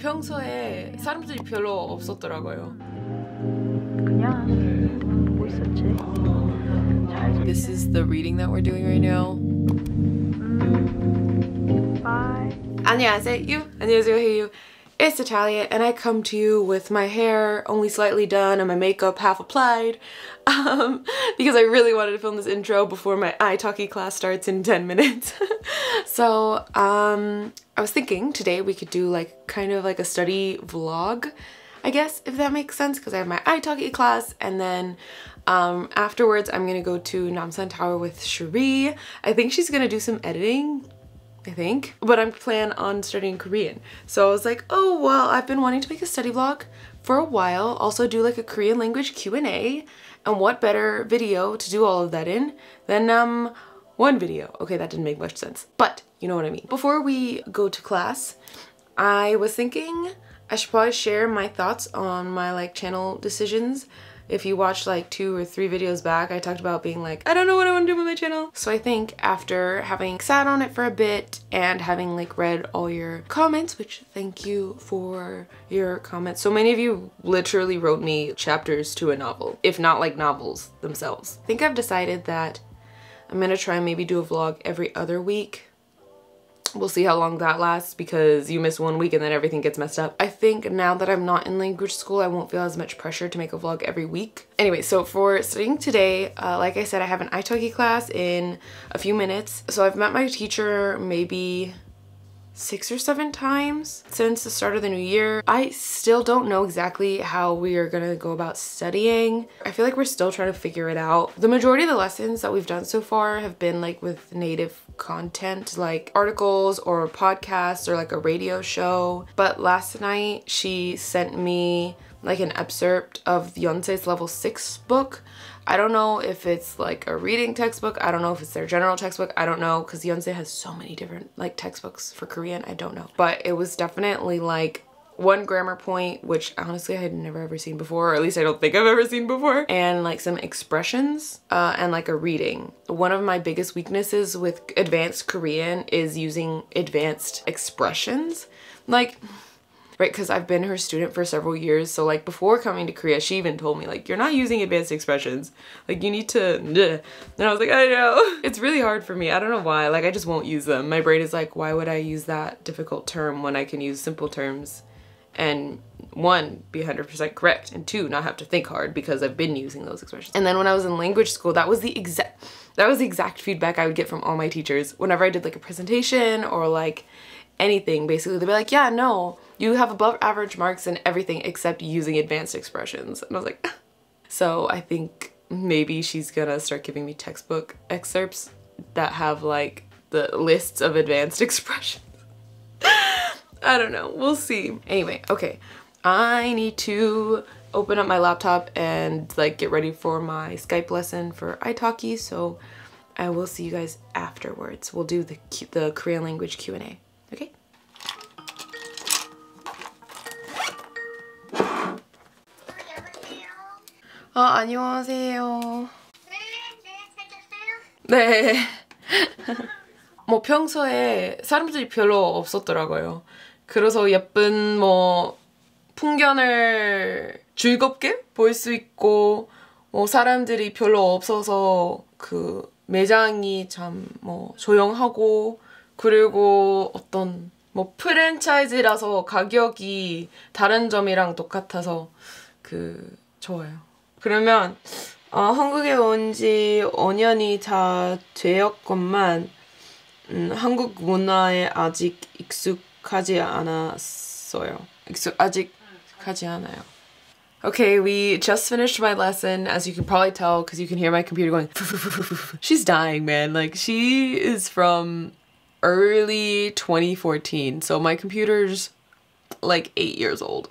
평소에 사람들이 별로 없었더라고요. 그냥 뭐 있었지? This is the reading that we're doing right now. Bye. 안녕하세요. 안녕하세요. It's Natalia and I come to you with my hair only slightly done and my makeup half applied because I really wanted to film this intro before my italki class starts in 10 minutes. So I was thinking today we could do like kind of like a study vlog, I guess, if that makes sense, because I have my italki class and then afterwards I'm gonna go to Namsantower with Cherie. I think she's gonna do some editing, I think, but I'm planning on studying Korean. So I was like, oh well, I've been wanting to make a study vlog for a while, also do like a Korean language Q&A, and what better video to do all of that in than one video. Okay, that didn't make much sense, but you know what I mean. Before we go to class, I was thinking I should probably share my thoughts on my like channel decisions. If you watched like 2 or 3 videos back, I talked about being like, I don't know what I want to do with my channel. So I think after having sat on it for a bit and having like read all your comments, which thank you for your comments. So many of you literally wrote me chapters to a novel, if not like novels themselves. I think I've decided that I'm gonna try and maybe do a vlog every other week. We'll see how long that lasts because you miss 1 week and then everything gets messed up. I think now that I'm not in language school, I won't feel as much pressure to make a vlog every week. Anyway, so for studying today, like I said, I have an italki class in a few minutes. So I've met my teacher maybe 6 or 7 times since the start of the new year. I still don't know exactly how we are gonna go about studying. I feel like we're still trying to figure it out. The majority of the lessons that we've done so far have been like with native content, like articles or podcasts or like a radio show. But last night she sent me like an excerpt of Yonsei's level 6 book. I don't know if it's like a reading textbook. I don't know if it's their general textbook. I don't know, because Yonsei has so many different like textbooks for Korean. I don't know. But it was definitely like 1 grammar point, which honestly I had never ever seen before, or at least I don't think I've ever seen before, and like some expressions and like a reading. One of my biggest weaknesses with advanced Korean is using advanced expressions. Like, right, because I've been her student for several years, so like before coming to Korea, she even told me like, you're not using advanced expressions, like you need to, and I was like, I know. It's really hard for me. I don't know why, like I just won't use them. My brain is like, why would I use that difficult term when I can use simple terms and 1, be 100% correct, and 2, not have to think hard because I've been using those expressions. And then when I was in language school, that was the exact feedback I would get from all my teachers whenever I did like a presentation or like anything. Basically they'd be like, yeah, no, you have above average marks in everything except using advanced expressions. And I was like, so I think maybe she's gonna start giving me textbook excerpts that have like the lists of advanced expressions. I don't know, we'll see. Anyway, okay, I need to open up my laptop and like get ready for my Skype lesson for italki, so I will see you guys afterwards. We'll do the Korean language Q&A, okay? 안녕하세요. 네. 뭐 평소에 사람들이 별로 없었더라고요. 그래서 예쁜 뭐 풍경을 즐겁게 볼 수 있고 뭐 사람들이 별로 없어서 그 매장이 참 뭐 조용하고, 그리고 어떤 뭐 프랜차이즈라서 가격이 다른 점이랑 똑같아서 그 좋아요. 그러면 한국에 온 지 5년이 다 되었건만 한국 문화에 아직 익숙하지 않았어요. 익숙하지 않아요. Okay, we just finished my lesson, as you can probably tell because you can hear my computer going. She's dying, man. Like, she is from early 2014, so my computer's like 8 years old.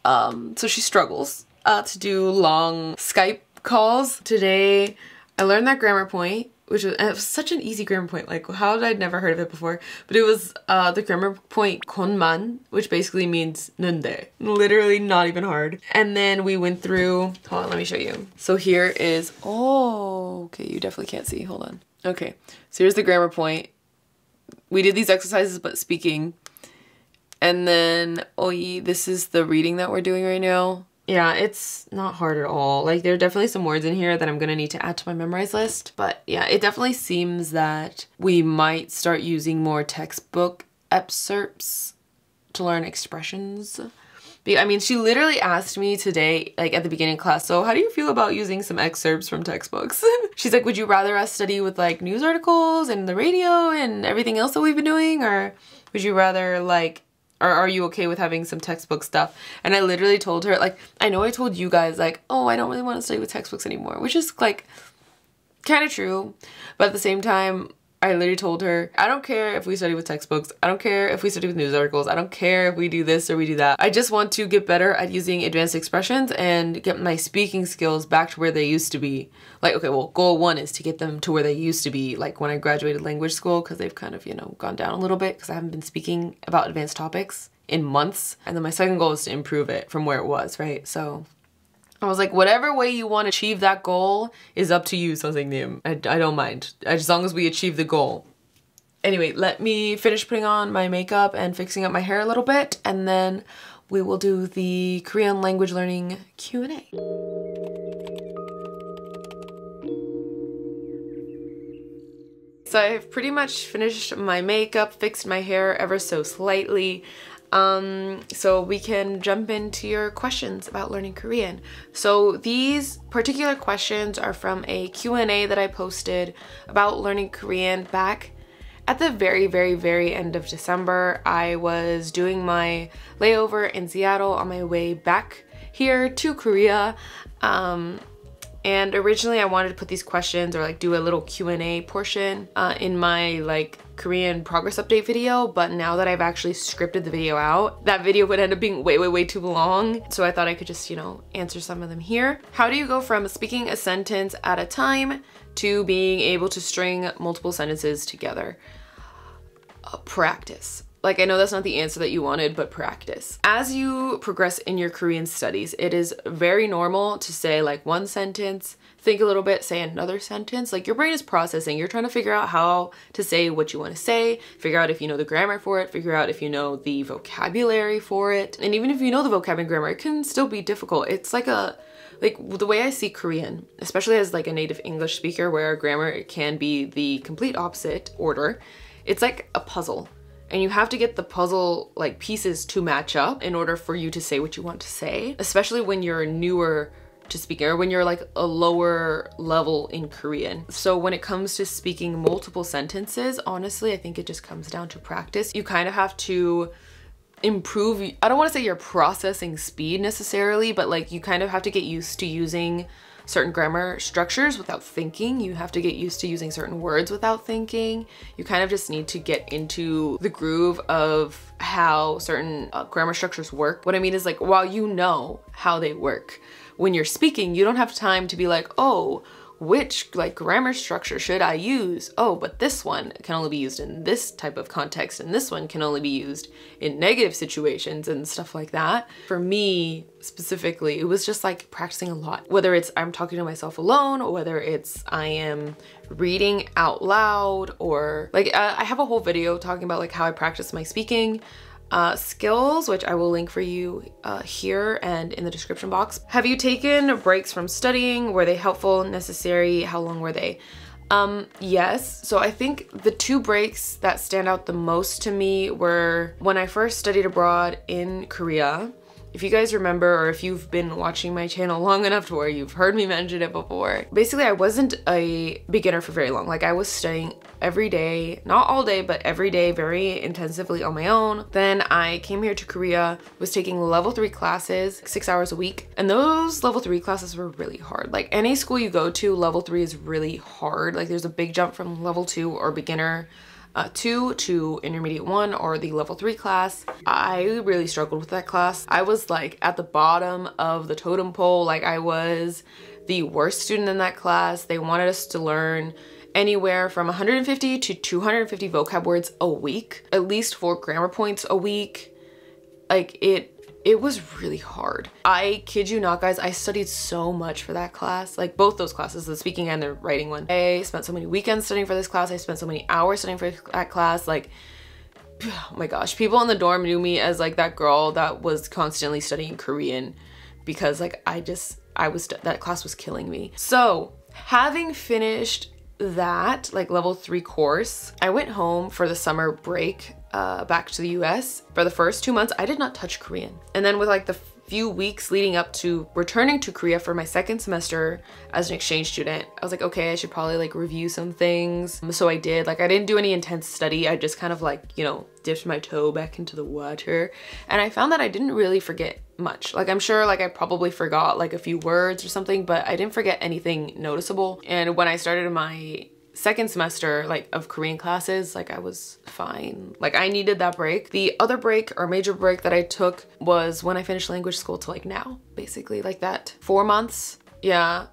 So she struggles to do long Skype calls. Today I learned that grammar point, which was, and it was such an easy grammar point. Like, how did I never heard of it before? But it was the grammar point konman, which basically means nunde. Literally not even hard. And then we went through, hold on, let me show you. So here is, oh, okay, you definitely can't see, hold on. Okay, so here's the grammar point. We did these exercises but speaking. And then oi, this is the reading that we're doing right now. Yeah, it's not hard at all. Like, there are definitely some words in here that I'm gonna need to add to my memorize list. But yeah, it definitely seems that we might start using more textbook excerpts to learn expressions. I mean, she literally asked me today, like at the beginning of class, so how do you feel about using some excerpts from textbooks? She's like, would you rather us study with like news articles and the radio and everything else that we've been doing? Or would you rather like, or are you okay with having some textbook stuff? And I literally told her, like, I know I told you guys like, oh, I don't really want to study with textbooks anymore, which is like kind of true. But at the same time, I literally told her, I don't care if we study with textbooks. I don't care if we study with news articles. I don't care if we do this or we do that. I just want to get better at using advanced expressions and get my speaking skills back to where they used to be. Like, okay, well, goal one is to get them to where they used to be, like when I graduated language school, because they've kind of, you know, gone down a little bit because I haven't been speaking about advanced topics in months. And then my second goal is to improve it from where it was, right? So I was like, whatever way you want to achieve that goal is up to you, 선생님. I don't mind, as long as we achieve the goal. Anyway, let me finish putting on my makeup and fixing up my hair a little bit, and then we will do the Korean language learning Q&A. So I've pretty much finished my makeup, fixed my hair ever so slightly. So we can jump into your questions about learning Korean. So these particular questions are from a Q&A that I posted about learning Korean back at the very end of December. I was doing my layover in Seattle on my way back here to Korea. And originally I wanted to put these questions or like do a little Q&A portion in my like Korean progress update video, but now that I've actually scripted the video out, that video would end up being way too long. So I thought I could just, you know, answer some of them here. How do you go from speaking a sentence at a time to being able to string multiple sentences together? Practice. Like, I know that's not the answer that you wanted, but practice. As you progress in your Korean studies, it is very normal to say like one sentence, think a little bit, say another sentence. Like, your brain is processing. You're trying to figure out how to say what you want to say, figure out if you know the grammar for it, figure out if you know the vocabulary for it. And even if you know the vocab and grammar, it can still be difficult. It's like the way I see Korean, especially as like a native English speaker where grammar can be the complete opposite order. It's like a puzzle. And you have to get the puzzle like pieces to match up in order for you to say what you want to say, especially when you're newer to speaking or when you're like a lower level in Korean. So when it comes to speaking multiple sentences, honestly, I think it just comes down to practice. You kind of have to improve, I don't want to say your processing speed necessarily, but like you kind of have to get used to using certain grammar structures without thinking. You have to get used to using certain words without thinking. You kind of just need to get into the groove of how certain grammar structures work. What I mean is, like, while you know how they work, when you're speaking, you don't have time to be like, oh, which like grammar structure should I use? Oh, but this one can only be used in this type of context, and this one can only be used in negative situations and stuff like that. For me specifically, it was just like practicing a lot. Whether it's I'm talking to myself alone, or whether it's I am reading out loud, or like I have a whole video talking about like how I practice my speaking skills, which I will link for you here and in the description box. Have you taken breaks from studying? Were they helpful, necessary? How long were they? Yes. So I think the two breaks that stand out the most to me were when I first studied abroad in Korea. If you guys remember, or if you've been watching my channel long enough to where you've heard me mention it before, basically I wasn't a beginner for very long. Like, I was studying every day, not all day, but every day very intensively on my own. Then I came here to Korea, was taking level 3 classes, 6 hours a week. And those level 3 classes were really hard. Like, any school you go to, level 3 is really hard. Like, there's a big jump from level 2 or beginner 2 to intermediate 1 or the level 3 class. I really struggled with that class. I was like at the bottom of the totem pole. Like, I was the worst student in that class. They wanted us to learn anywhere from 150 to 250 vocab words a week, at least 4 grammar points a week. Like, it was really hard. I kid you not, guys, I studied so much for that class. Like, both those classes, the speaking and the writing one. I spent so many weekends studying for this class. I spent so many hours studying for that class. Like, oh my gosh, people in the dorm knew me as like that girl that was constantly studying Korean because like that class was killing me. So having finished that like level 3 course, I went home for the summer break back to the US. For the first 2 months, I did not touch Korean. And then with like the few weeks leading up to returning to Korea for my second semester as an exchange student, I was like, okay, I should probably like review some things. So I did. Like I didn't do any intense study. I just kind of like, you know, dipped my toe back into the water. And I found that I didn't really forget much. Like I'm sure like I probably forgot like a few words or something, but I didn't forget anything noticeable. And when I started my second semester like of Korean classes, like I was fine. Like I needed that break. The other break or major break that I took was when I finished language school to like now, basically like that 4 months. Yeah,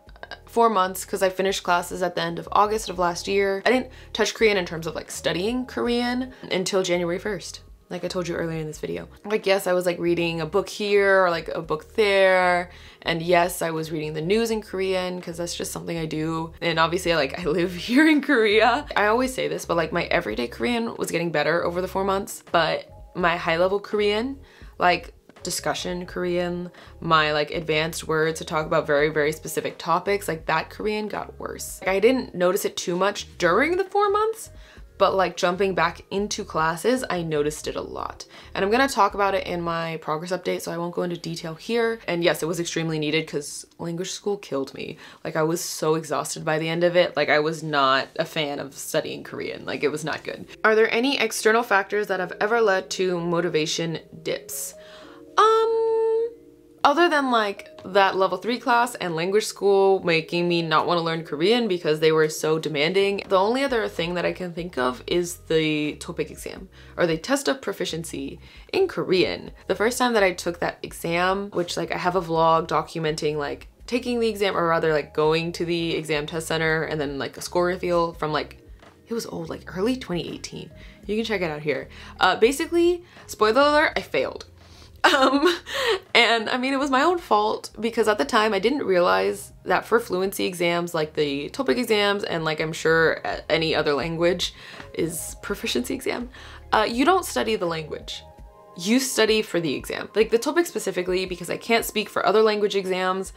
4 months, because I finished classes at the end of August of last year. I didn't touch Korean in terms of like studying Korean until January 1st. Like I told you earlier in this video. Like yes, I was like reading a book here or like a book there. And yes, I was reading the news in Korean because that's just something I do. And obviously like I live here in Korea. I always say this, but like my everyday Korean was getting better over the 4 months. But my high level Korean, like discussion Korean, my like advanced words to talk about very, very specific topics, like that Korean got worse. Like, I didn't notice it too much during the 4 months, but like jumping back into classes, I noticed it a lot. And I'm gonna talk about it in my progress update, so I won't go into detail here. And yes, it was extremely needed because language school killed me. Like I was so exhausted by the end of it. Like I was not a fan of studying Korean. Like it was not good. Are there any external factors that have ever led to motivation dips? Other than like that level 3 class and language school making me not want to learn Korean because they were so demanding, the only other thing that I can think of is the TOPIK exam, or the test of proficiency in Korean. The first time that I took that exam, which like I have a vlog documenting like taking the exam, or rather like going to the exam test center and then like a score reveal from like, it was old, like early 2018. You can check it out here. Basically, spoiler alert, I failed. And I mean, it was my own fault because at the time I didn't realize that for fluency exams, like the TOPIK exams, and like I'm sure any other language is proficiency exam, you don't study the language. You study for the exam. Like the TOPIK specifically, because I can't speak for other language exams,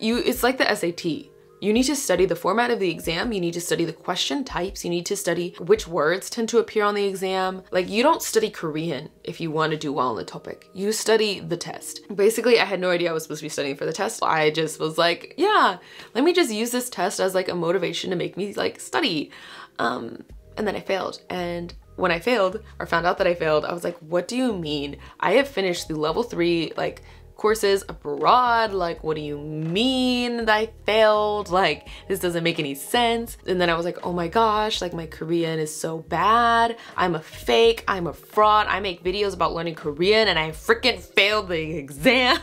it's like the SAT. You need to study the format of the exam, you need to study the question types, you need to study which words tend to appear on the exam. Like you don't study Korean if you want to do well on the TOPIK. You study the test. Basically, I had no idea I was supposed to be studying for the test. I just was like, yeah, let me just use this test as like a motivation to make me like study. And then I failed. And when I failed, or found out that I failed, I was like, what do you mean? I have finished the level 3 like courses abroad. Like, what do you mean that I failed? Like, this doesn't make any sense. And then I was like, oh my gosh, like my Korean is so bad. I'm a fake, I'm a fraud. I make videos about learning Korean and I freaking failed the exam.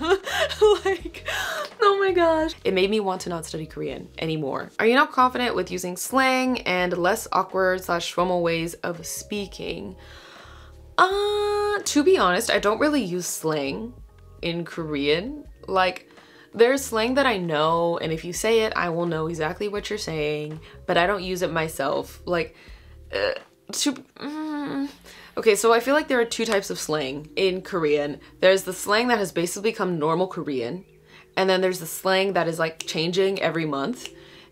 Like, oh my gosh. It made me want to not study Korean anymore. Are you not confident with using slang and less awkward / formal ways of speaking? To be honest, I don't really use slang in Korean. Like there's slang that I know, and if you say it I will know exactly what you're saying, but I don't use it myself. Like okay, so I feel like there are 2 types of slang in Korean. There's the slang that has basically become normal Korean, and then there's the slang that is like changing every month,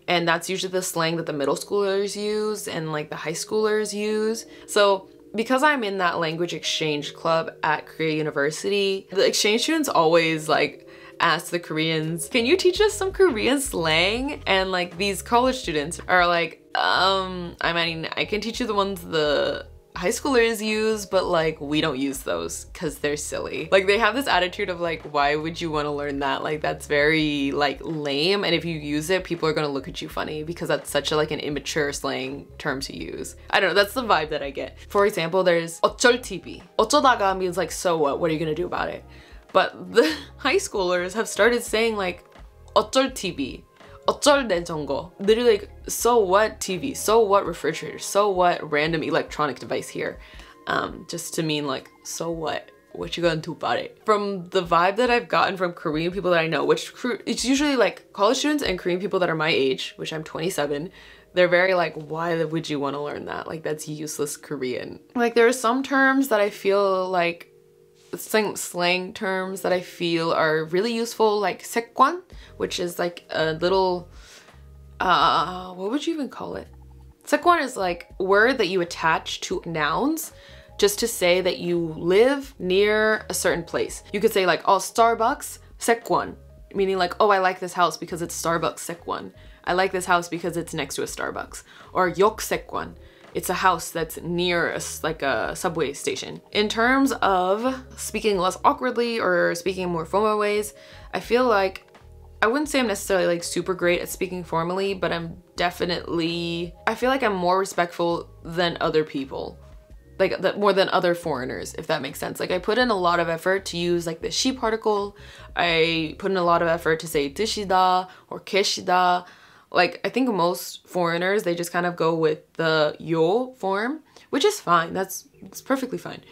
and that's usually the slang that the middle schoolers use and like the high schoolers use. So because I'm in that language exchange club at Korea University, the exchange students always like ask the Koreans, can you teach us some Korean slang? And like these college students are like, I mean, I can teach you the ones the high schoolers use, but like we don't use those because they're silly. Like they have this attitude of like, why would you want to learn that? Like that's very like lame, and if you use it people are gonna look at you funny because that's such a like an immature slang term to use. I don't know, that's the vibe that I get. For example, there's 어쩔 TV. 어쩌다가 means like so what are you gonna do about it? But the high schoolers have started saying like 어쩔 TV, 어쩔 냉장고. Literally like, so what TV, so what refrigerator, so what random electronic device here. Just to mean like, so what you gonna do about it? From the vibe that I've gotten from Korean people that I know, which it's usually like college students and Korean people that are my age, which I'm 27, they're very like, why would you want to learn that? Like, that's useless Korean. Like, there are some terms that I feel like, slang terms that I feel are really useful, like sekwan, which is like a little, what would you even call it? Sekwan is like a word that you attach to nouns just to say that you live near a certain place. You could say like, oh, Starbucks, sekwan, meaning like, oh, I like this house because it's Starbucks sekwan. I like this house because it's next to a Starbucks. Or yok sekwan. It's a house that's near like a subway station. In terms of speaking less awkwardly or speaking in more formal ways, I feel like, I wouldn't say I'm necessarily like super great at speaking formally, but I feel like I'm more respectful than other people. Like more than other foreigners, if that makes sense. Like I put in a lot of effort to use like the she particle. I put in a lot of effort to say 드시다 or 계시다. Like, I think most foreigners, they just kind of go with the yo form, which is fine. It's perfectly fine.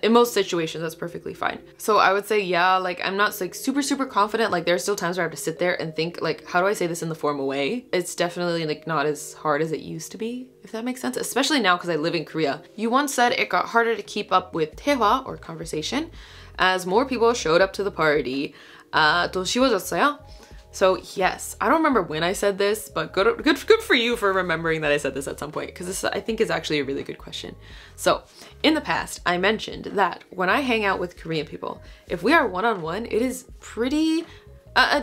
In most situations, that's perfectly fine. So I would say, yeah, like, I'm not like super confident. Like, there's still times where I have to sit there and think, like, how do I say this in the formal way? It's definitely like not as hard as it used to be, if that makes sense. Especially now because I live in Korea. You once said it got harder to keep up with 대화 or conversation as more people showed up to the party. 또 쉬워졌어요? So yes, I don't remember when I said this, but good for you for remembering that I said this at some point, because this I think is actually a really good question. So in the past, I mentioned that when I hang out with Korean people, if we are one-on-one, it is pretty,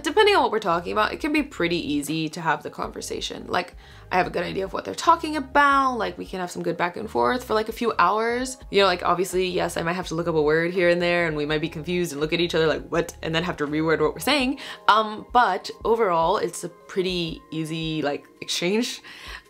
depending on what we're talking about, it can be pretty easy to have the conversation. Like, I have a good idea of what they're talking about, like we can have some good back and forth for like a few hours. You know, like obviously, yes, I might have to look up a word here and there and we might be confused and look at each other like, what? And then have to reword what we're saying. But overall, it's a pretty easy like exchange.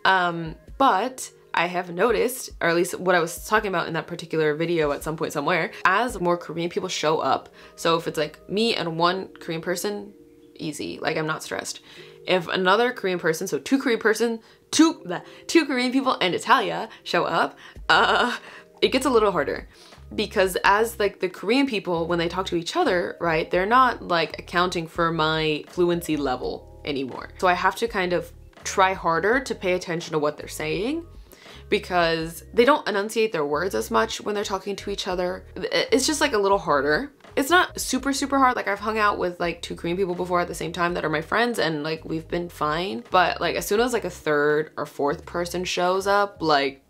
But I have noticed, or at least what I was talking about in that particular video at some point somewhere, as more Korean people show up, so if it's like me and one Korean person, easy, like I'm not stressed. If another Korean person, so two Korean people and Italia show up, it gets a little harder. Because as like the Korean people, when they talk to each other, right, they're not like accounting for my fluency level anymore. So I have to kind of try harder to pay attention to what they're saying, because they don't enunciate their words as much when they're talking to each other. It's just like a little harder. It's not super hard. Like I've hung out with like two Korean people before at the same time that are my friends and like we've been fine. But like as soon as like a third or fourth person shows up, like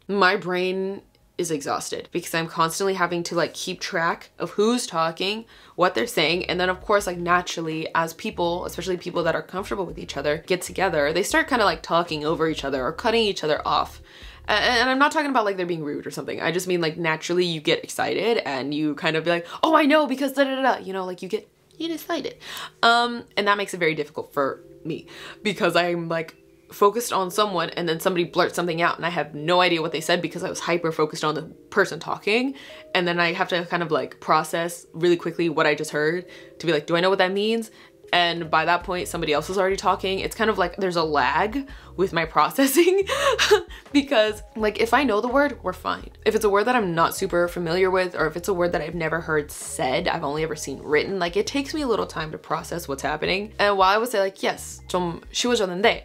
my brain is exhausted because I'm constantly having to like keep track of who's talking, what they're saying. And then of course, like naturally as people, especially people that are comfortable with each other, get together, they start kind of like talking over each other or cutting each other off. And I'm not talking about like they're being rude or something. I just mean like naturally you get excited and you kind of be like, oh, I know because da-da-da-da, you know, like you get excited. And that makes it very difficult for me because I'm like focused on someone and then somebody blurts something out and I have no idea what they said because I was hyper focused on the person talking. And then I have to kind of like process really quickly what I just heard to be like, do I know what that means? And by that point, somebody else is already talking. It's kind of like there's a lag with my processing because like if I know the word, we're fine. If it's a word that I'm not super familiar with, or if it's a word that I've never heard said, I've only ever seen written, like it takes me a little time to process what's happening. And while I would say like, yes, 좀 쉬워졌는데,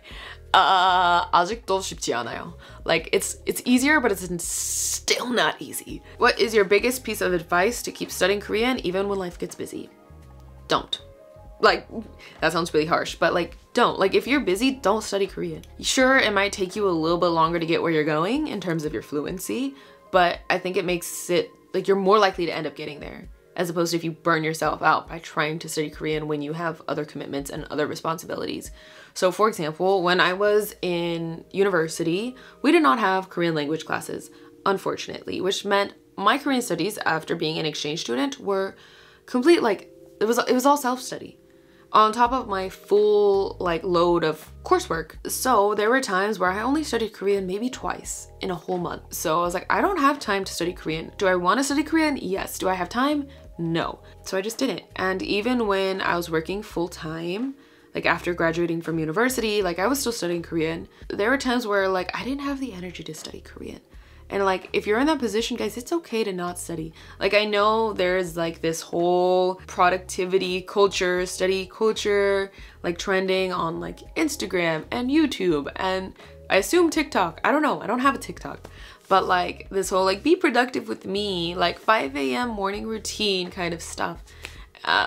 아직도 쉽지 않아요. Like it's easier, but it's still not easy. What is your biggest piece of advice to keep studying Korean even when life gets busy? Don't. Like, that sounds really harsh, but like, don't. Like, if you're busy, don't study Korean. Sure, it might take you a little bit longer to get where you're going in terms of your fluency, but I think it makes it, like, you're more likely to end up getting there, as opposed to if you burn yourself out by trying to study Korean when you have other commitments and other responsibilities. So, for example, when I was in university, we did not have Korean language classes, unfortunately, which meant my Korean studies after being an exchange student were complete, like, it was all self-study on top of my full like load of coursework. So there were times where I only studied Korean maybe twice in a whole month. So I was like, I don't have time to study Korean. Do I want to study Korean? Yes. Do I have time? No. So I just didn't. And even when I was working full-time, like after graduating from university, like I was still studying Korean. There were times where like I didn't have the energy to study Korean. And like, if you're in that position, guys, it's okay to not study. Like, I know there's like this whole productivity culture, study culture, like trending on like Instagram and YouTube and I assume TikTok. I don't know. I don't have a TikTok. But like this whole like be productive with me, like 5 a.m. morning routine kind of stuff,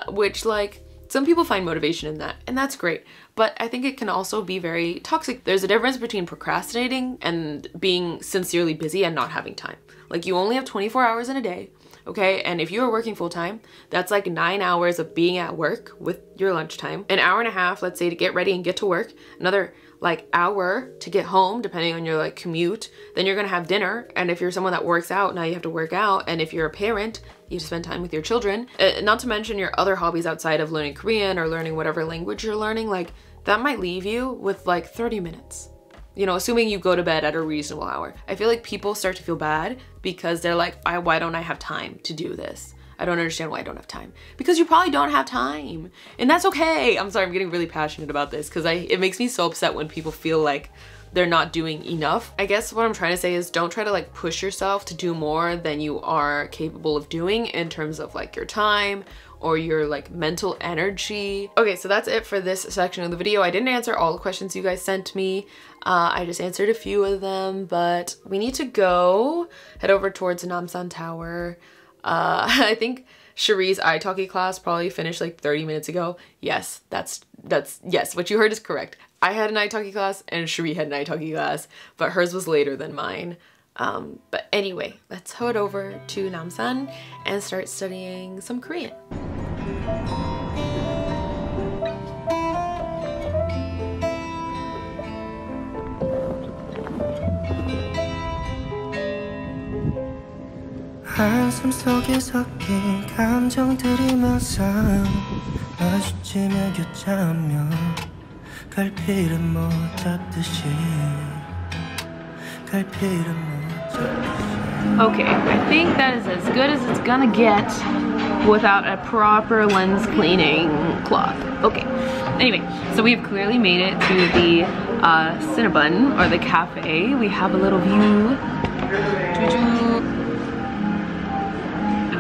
which like some people find motivation in that, and that's great. But I think it can also be very toxic. There's a difference between procrastinating and being sincerely busy and not having time. Like, you only have 24 hours in a day, okay? And if you are working full time, that's like 9 hours of being at work with your lunchtime, an hour and a half, let's say, to get ready and get to work, another like hour to get home, depending on your like commute. Then you're gonna have dinner. And if you're someone that works out, now you have to work out. And if you're a parent, you have to spend time with your children. Not to mention your other hobbies outside of learning Korean or learning whatever language you're learning. Like, that might leave you with like 30 minutes. You know, assuming you go to bed at a reasonable hour. I feel like people start to feel bad because they're like, why don't I have time to do this? I don't understand why I don't have time. Because you probably don't have time. And that's okay. I'm sorry, I'm getting really passionate about this because it makes me so upset when people feel like they're not doing enough. I guess what I'm trying to say is don't try to like push yourself to do more than you are capable of doing in terms of like your time or your like mental energy. Okay, so that's it for this section of the video. I didn't answer all the questions you guys sent me. I just answered a few of them, but we need to go head over towards Namsan Tower. I think Cherie's italki class probably finished like 30 minutes ago. Yes, that's yes, what you heard is correct. I had an italki class and Cherie had an italki class, but hers was later than mine. But anyway, let's head over to Namsan and start studying some Korean. 한숨 속에 섞인 감정들이 막상 마주치며 교차하며 갈피를 못 잡듯이 갈피를 못 잡듯이. Okay, I think that is as good as it's gonna get without a proper lens cleaning cloth. Okay, anyway, so we've clearly made it to the Cinnabon, or the cafe. We have a little view.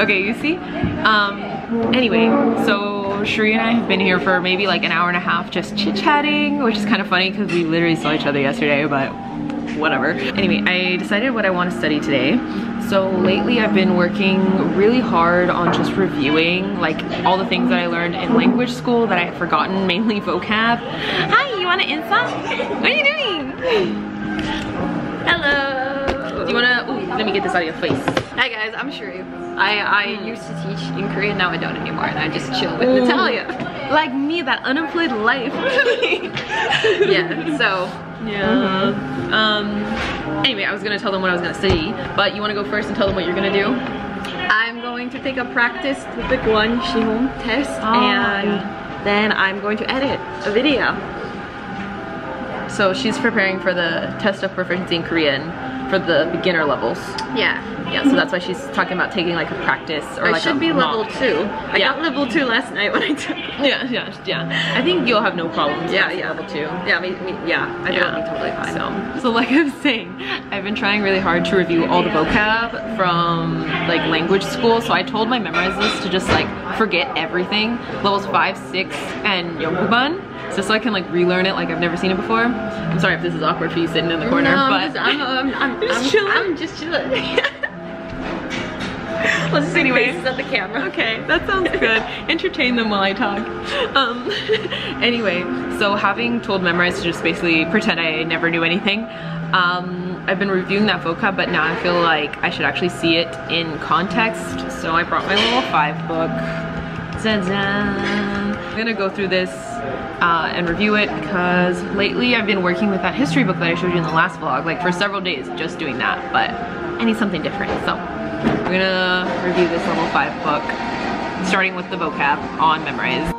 Okay, you see? Anyway, so Cherie and I have been here for maybe like an hour and a half just chit-chatting, which is kind of funny because we literally saw each other yesterday, but whatever. Anyway, I decided what I want to study today. So lately I've been working really hard on just reviewing like all the things that I learned in language school that I had forgotten, mainly vocab. Hi, you want an insult? What are you doing? Hello. Do you wanna, ooh, let me get this out of your face. Hi guys, I'm Cherie. I used to teach in Korean, now I don't anymore, and I just chill with Natalia. Like me, that unemployed life. Yeah, so. Yeah. Anyway, I was gonna tell them what I was gonna study, but you wanna go first and tell them what you're gonna do? I'm going to take a practice TOPIK 1 Shihong test, and then I'm going to edit a video. So she's preparing for the test of proficiency in Korean for the beginner levels. Yeah. Yeah, so that's why she's talking about taking like a practice or I like should be level 2. I got level 2 last night when I took it. Yeah. I think you'll have no problems. Yeah. Level 2. Yeah, I think I'll be totally fine. So like I was saying, I've been trying really hard to review all the vocab from like language school. So I told my memorizers to just like forget everything. Levels 5, 6, and Yongguban. Just so I can like relearn it like I've never seen it before. I'm sorry if this is awkward for you sitting in the corner, but I'm just chilling. Let's just anyway at the camera. Okay, that sounds good. Entertain them while I talk. Anyway, so having told Memrise to just basically pretend I never knew anything, I've been reviewing that vocab, but now I feel like I should actually see it in context. So I brought my little 5 book. I'm gonna go through this and review it because lately I've been working with that history book that I showed you in the last vlog, like for several days just doing that, but I need something different. So we're gonna review this level 5 book, starting with the vocab on Memrise.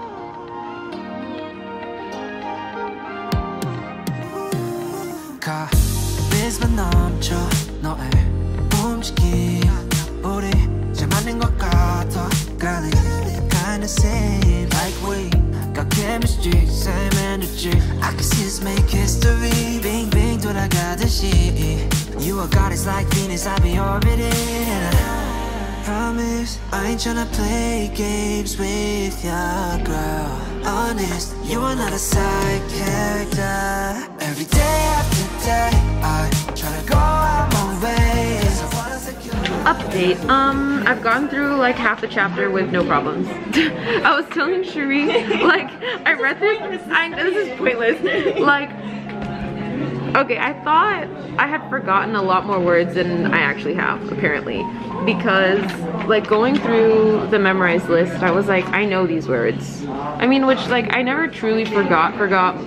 Got chemistry, same energy. I can see us make history. Bing bing 돌아가듯이. You a goddess like Venus, I be orbiting. Promise, I ain't tryna play games with ya, girl. Honest, you are not a side character. Every day after day, I tryna go out my way. Update. I've gone through like half the chapter with no problems. I was telling Cherie, like, I read through. This is pointless. Like, okay, I thought I had forgotten a lot more words than I actually have, apparently. Because, like, going through the memorized list, I was like, I know these words. I mean, which, like, I never truly forgot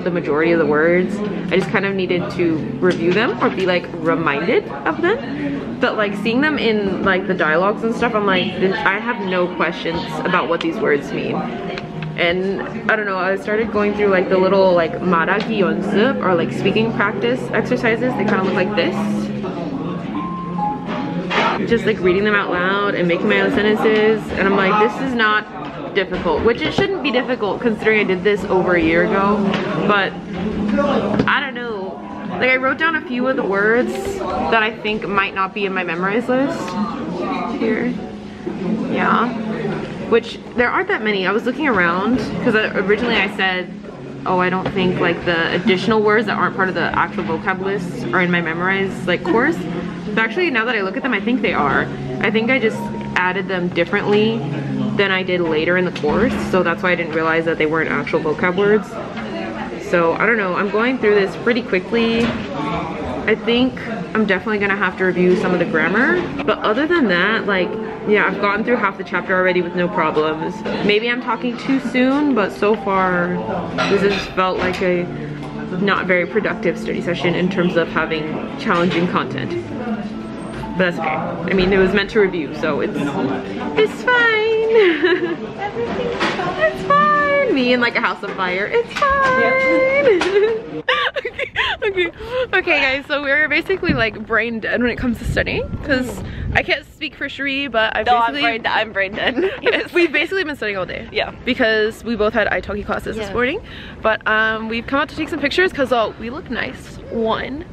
the majority of the words. I just kind of needed to review them or be, like, reminded of them. But, like, seeing them in, like, the dialogues and stuff, I'm like, I have no questions about what these words mean. And I don't know, I started going through like the little like maragi 연습 or like speaking practice exercises. They kind of look like this. Just like reading them out loud and making my own sentences. And I'm like, this is not difficult, which it shouldn't be difficult considering I did this over a year ago. But I don't know. Like I wrote down a few of the words that I think might not be in my memorized list. Here. Yeah. Which there aren't that many. I was looking around because originally I said, oh, I don't think like the additional words that aren't part of the actual vocab list are in my memorized like course. But actually now that I look at them, I think they are. I think I just added them differently than I did later in the course. So that's why I didn't realize that they weren't actual vocab words. So I don't know, I'm going through this pretty quickly. I think I'm definitely gonna have to review some of the grammar. But other than that, like, yeah, I've gotten through half the chapter already with no problems. Maybe I'm talking too soon, but so far this has felt like a not very productive study session in terms of having challenging content. But that's okay. I mean, it was meant to review, so it's fine. It's fine. Me in like a house of fire. It's fine. Okay, guys. So we're basically like brain dead when it comes to studying because I can't speak for Cherie, but I'm brain dead. Yes. We've basically been studying all day. Yeah. Because we both had italki classes this morning, but we've come out to take some pictures because we look nice. And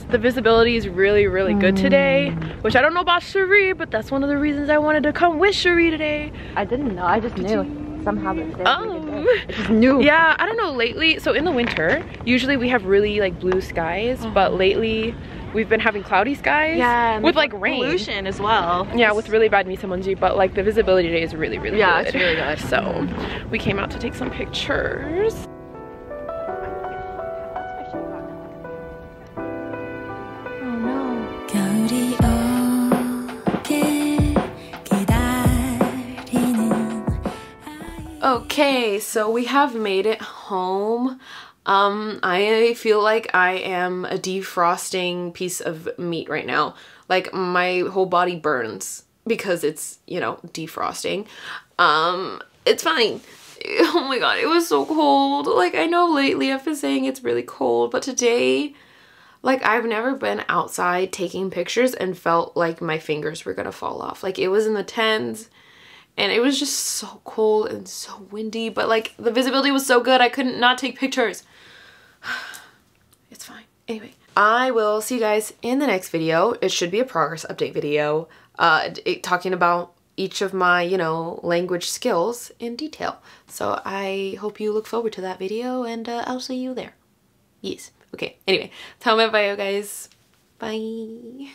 the visibility is really good today, which I don't know about Cherie, but that's one of the reasons I wanted to come with Cherie today. I didn't know, I just knew somehow that I just knew. Yeah, I don't know, lately, so in the winter usually we have really like blue skies, but lately we've been having cloudy skies, with like rain, pollution as well. Yeah, with really bad misamonji, but like the visibility today is really good. Yeah, it's really good. So we came out to take some pictures. Okay, so we have made it home. I feel like I am a defrosting piece of meat right now. Like my whole body burns because it's, you know, defrosting. It's fine. Oh my god, it was so cold. Like I know lately I've been saying it's really cold, but today, like I've never been outside taking pictures and felt like my fingers were gonna fall off. Like it was in the 10s. And it was just so cold and so windy, but like the visibility was so good I couldn't not take pictures. It's fine. Anyway, I will see you guys in the next video. It should be a progress update video, talking about each of my, you know, language skills in detail. So I hope you look forward to that video, and I'll see you there. Yes. Okay. Anyway, 다음에 봐요, guys. Bye.